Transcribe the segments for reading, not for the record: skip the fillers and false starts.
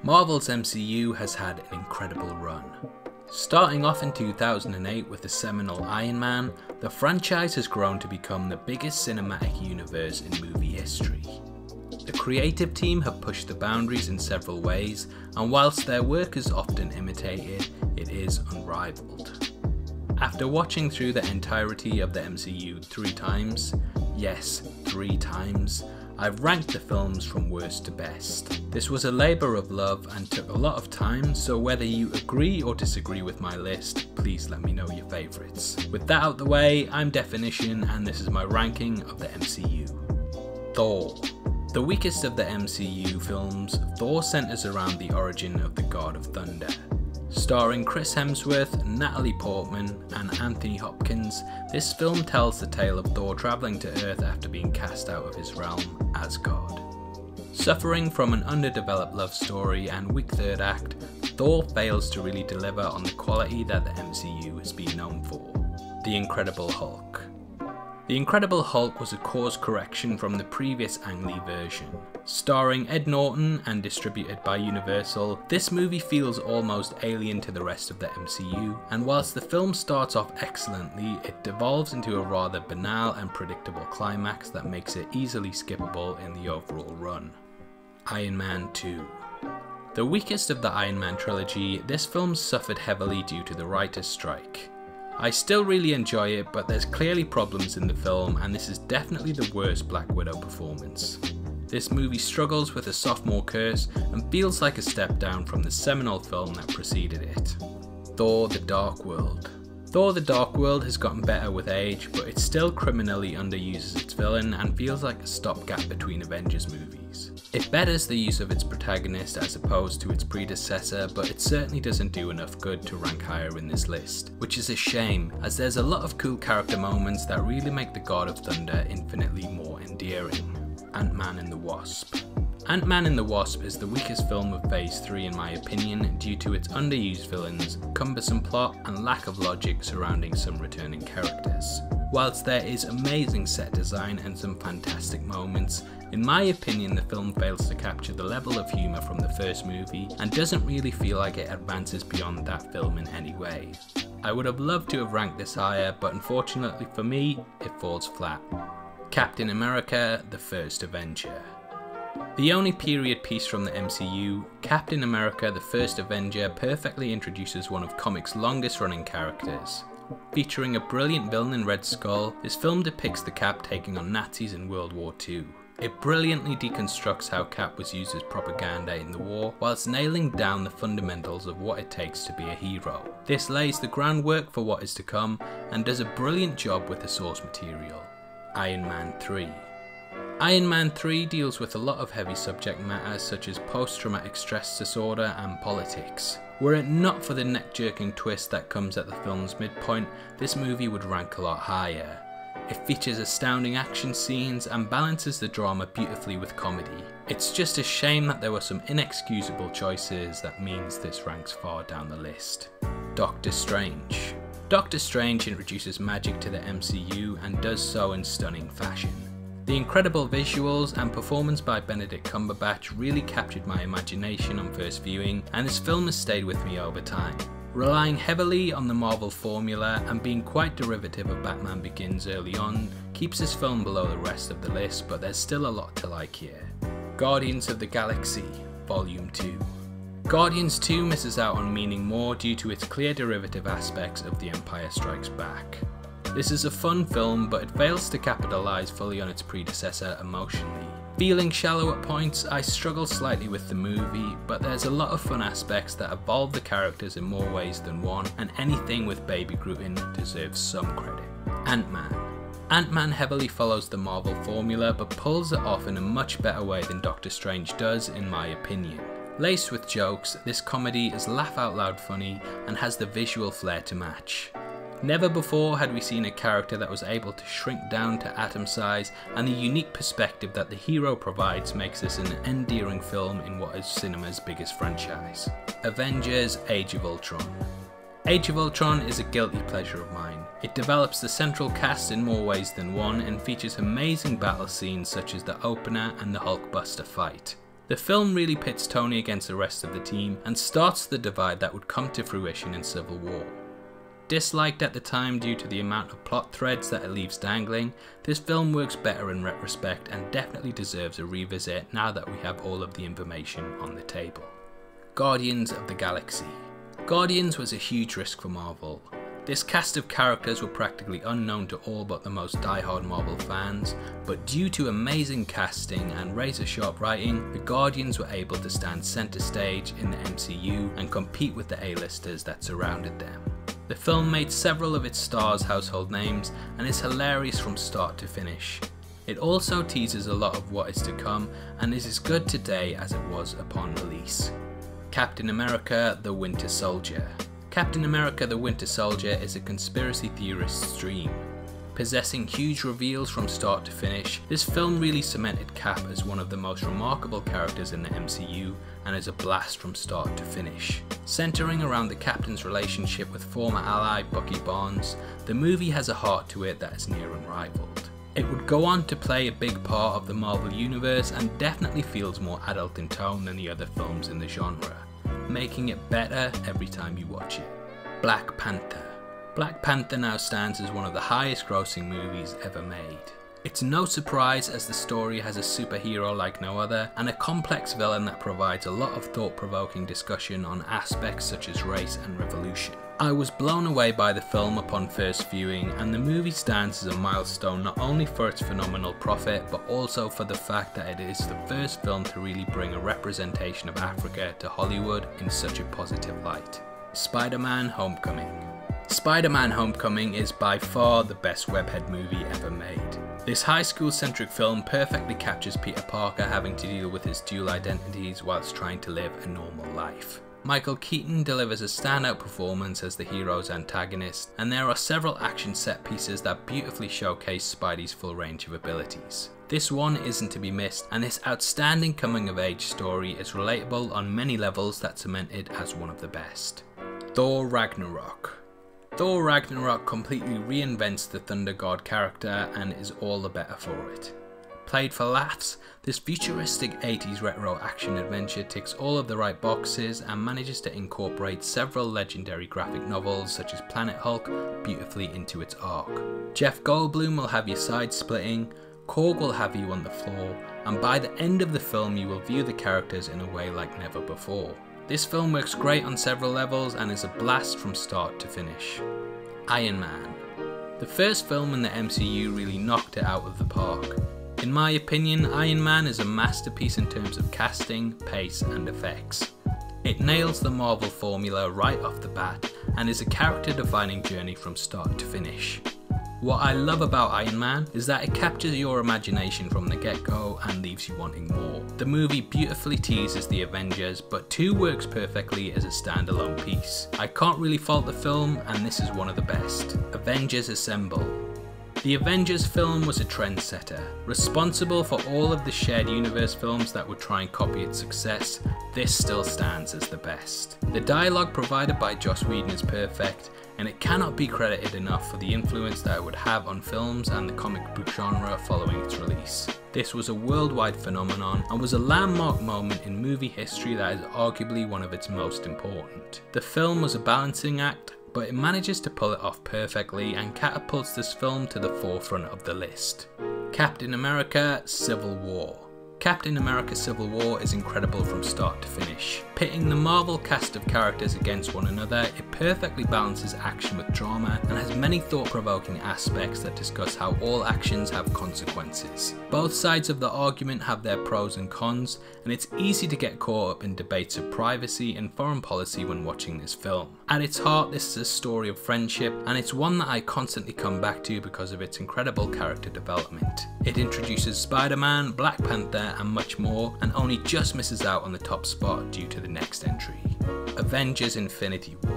Marvel's MCU has had an incredible run. Starting off in 2008 with the seminal Iron Man, the franchise has grown to become the biggest cinematic universe in movie history. The creative team have pushed the boundaries in several ways, and whilst their work is often imitated, it is unrivalled. After watching through the entirety of the MCU 3 times, yes, 3 times, I've ranked the films from worst to best. This was a labour of love and took a lot of time, so whether you agree or disagree with my list, please let me know your favourites. With that out the way, I'm Definition and this is my ranking of the MCU. Thor. The weakest of the MCU films, Thor centres around the origin of the God of Thunder. Starring Chris Hemsworth, Natalie Portman and Anthony Hopkins, this film tells the tale of Thor travelling to Earth after being cast out of his realm, Asgard. Suffering from an underdeveloped love story and weak third act, Thor fails to really deliver on the quality that the MCU has been known for. The Incredible Hulk. The Incredible Hulk was a course correction from the previous Ang Lee version. Starring Ed Norton and distributed by Universal, this movie feels almost alien to the rest of the MCU, and whilst the film starts off excellently, it devolves into a rather banal and predictable climax that makes it easily skippable in the overall run. Iron Man 2. The weakest of the Iron Man trilogy, this film suffered heavily due to the writer's strike. I still really enjoy it, but there's clearly problems in the film and this is definitely the worst Black Widow performance. This movie struggles with a sophomore curse and feels like a step down from the seminal film that preceded it. Thor: The Dark World. Thor: The Dark World has gotten better with age, but it still criminally underuses its villain and feels like a stopgap between Avengers movies. It betters the use of its protagonist as opposed to its predecessor, but it certainly doesn't do enough good to rank higher in this list, which is a shame as there's a lot of cool character moments that really make the God of Thunder infinitely more endearing. Ant-Man and the Wasp. Ant-Man and the Wasp is the weakest film of Phase 3 in my opinion due to its underused villains, cumbersome plot and lack of logic surrounding some returning characters. Whilst there is amazing set design and some fantastic moments, in my opinion the film fails to capture the level of humour from the first movie and doesn't really feel like it advances beyond that film in any way. I would have loved to have ranked this higher, but unfortunately for me, it falls flat. Captain America: The First Avenger. The only period piece from the MCU, Captain America: The First Avenger perfectly introduces one of comics' longest running characters. Featuring a brilliant villain in Red Skull, this film depicts the Cap taking on Nazis in World War II. It brilliantly deconstructs how Cap was used as propaganda in the war, whilst nailing down the fundamentals of what it takes to be a hero. This lays the groundwork for what is to come, and does a brilliant job with the source material. Iron Man 3. Iron Man 3 deals with a lot of heavy subject matter such as post-traumatic stress disorder and politics. Were it not for the neck-jerking twist that comes at the film's midpoint, this movie would rank a lot higher. It features astounding action scenes and balances the drama beautifully with comedy. It's just a shame that there were some inexcusable choices that means this ranks far down the list. Doctor Strange. Doctor Strange introduces magic to the MCU and does so in stunning fashion. The incredible visuals and performance by Benedict Cumberbatch really captured my imagination on first viewing, and this film has stayed with me over time. Relying heavily on the Marvel formula and being quite derivative of Batman Begins early on keeps this film below the rest of the list, but there's still a lot to like here. Guardians of the Galaxy Volume 2. Guardians 2 misses out on meaning more due to its clear derivative aspects of The Empire Strikes Back. This is a fun film, but it fails to capitalise fully on its predecessor emotionally. Feeling shallow at points, I struggle slightly with the movie, but there's a lot of fun aspects that evolve the characters in more ways than one, and anything with Baby Groot in deserves some credit. Ant-Man. Ant-Man heavily follows the Marvel formula, but pulls it off in a much better way than Doctor Strange does in my opinion. Laced with jokes, this comedy is laugh-out-loud funny and has the visual flair to match. Never before had we seen a character that was able to shrink down to atom size, and the unique perspective that the hero provides makes this an endearing film in what is cinema's biggest franchise. Avengers: Age of Ultron. Age of Ultron is a guilty pleasure of mine. It develops the central cast in more ways than one and features amazing battle scenes such as the opener and the Hulkbuster fight. The film really pits Tony against the rest of the team and starts the divide that would come to fruition in Civil War. Disliked at the time due to the amount of plot threads that it leaves dangling, this film works better in retrospect and definitely deserves a revisit now that we have all of the information on the table. Guardians of the Galaxy. Guardians was a huge risk for Marvel. This cast of characters were practically unknown to all but the most die-hard Marvel fans, but due to amazing casting and razor-sharp writing, the Guardians were able to stand centre stage in the MCU and compete with the A-listers that surrounded them. The film made several of its stars household names and is hilarious from start to finish. It also teases a lot of what is to come and is as good today as it was upon release. Captain America: The Winter Soldier. Captain America: The Winter Soldier is a conspiracy theorist's dream. Possessing huge reveals from start to finish, this film really cemented Cap as one of the most remarkable characters in the MCU and is a blast from start to finish. Centering around the Captain's relationship with former ally Bucky Barnes, the movie has a heart to it that is near unrivaled. It would go on to play a big part of the Marvel Universe and definitely feels more adult in tone than the other films in the genre, making it better every time you watch it. Black Panther. Black Panther now stands as one of the highest grossing movies ever made. It's no surprise as the story has a superhero like no other and a complex villain that provides a lot of thought-provoking discussion on aspects such as race and revolution. I was blown away by the film upon first viewing, and the movie stands as a milestone not only for its phenomenal profit but also for the fact that it is the first film to really bring a representation of Africa to Hollywood in such a positive light. Spider-Man: Homecoming. Spider-Man: Homecoming is by far the best webhead movie ever made. This high school centric film perfectly captures Peter Parker having to deal with his dual identities whilst trying to live a normal life. Michael Keaton delivers a standout performance as the hero's antagonist, and there are several action set pieces that beautifully showcase Spidey's full range of abilities. This one isn't to be missed, and this outstanding coming of age story is relatable on many levels that cement it as one of the best. Thor: Ragnarok. Thor: Ragnarok completely reinvents the Thunder God character and is all the better for it. Played for laughs, this futuristic 80s retro action adventure ticks all of the right boxes and manages to incorporate several legendary graphic novels such as Planet Hulk beautifully into its arc. Jeff Goldblum will have your side splitting, Korg will have you on the floor, and by the end of the film you will view the characters in a way like never before. This film works great on several levels and is a blast from start to finish. Iron Man. The first film in the MCU really knocked it out of the park. In my opinion, Iron Man is a masterpiece in terms of casting, pace and effects. It nails the Marvel formula right off the bat and is a character-defining journey from start to finish. What I love about Iron Man is that it captures your imagination from the get-go and leaves you wanting more. The movie beautifully teases the Avengers, but 2 works perfectly as a standalone piece. I can't really fault the film, and this is one of the best. Avengers Assemble. The Avengers film was a trendsetter. Responsible for all of the shared universe films that would try and copy its success, this still stands as the best. The dialogue provided by Joss Whedon is perfect, and it cannot be credited enough for the influence that it would have on films and the comic book genre following its release. This was a worldwide phenomenon and was a landmark moment in movie history that is arguably one of its most important. The film was a balancing act, but it manages to pull it off perfectly and catapults this film to the forefront of the list. Captain America: Civil War. Captain America: Civil War is incredible from start to finish. Pitting the Marvel cast of characters against one another, it perfectly balances action with drama and has many thought-provoking aspects that discuss how all actions have consequences. Both sides of the argument have their pros and cons, and it's easy to get caught up in debates of privacy and foreign policy when watching this film. At its heart, this is a story of friendship, and it's one that I constantly come back to because of its incredible character development. It introduces Spider-Man, Black Panther and much more, and only just misses out on the top spot due to the next entry. Avengers: Infinity War.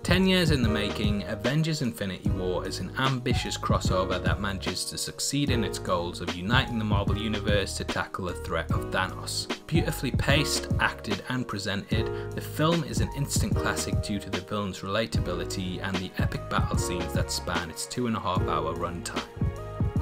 10 years in the making, Avengers Infinity War is an ambitious crossover that manages to succeed in its goals of uniting the Marvel Universe to tackle the threat of Thanos. Beautifully paced, acted and presented, the film is an instant classic due to the villain's relatability and the epic battle scenes that span its 2.5-hour runtime.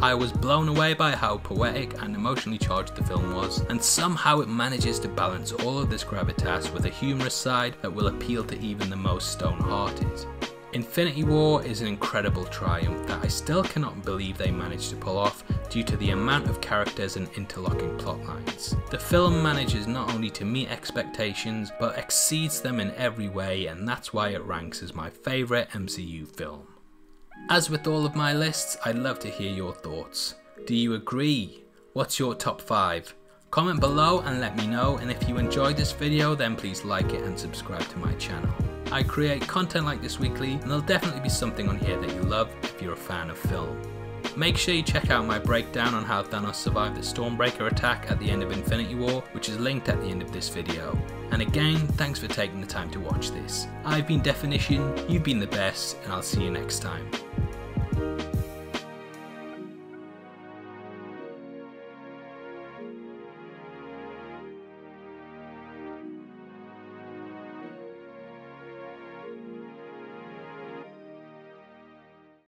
I was blown away by how poetic and emotionally charged the film was, and somehow it manages to balance all of this gravitas with a humorous side that will appeal to even the most stone-hearted. Infinity War is an incredible triumph that I still cannot believe they managed to pull off due to the amount of characters and interlocking plotlines. The film manages not only to meet expectations, but exceeds them in every way, and that's why it ranks as my favourite MCU film. As with all of my lists, I'd love to hear your thoughts. Do you agree? What's your top 5? Comment below and let me know, and if you enjoyed this video then please like it and subscribe to my channel. I create content like this weekly, and there'll definitely be something on here that you love if you're a fan of film. Make sure you check out my breakdown on how Thanos survived the Stormbreaker attack at the end of Infinity War, which is linked at the end of this video. And again, thanks for taking the time to watch this. I've been Definition, you've been the best, and I'll see you next time.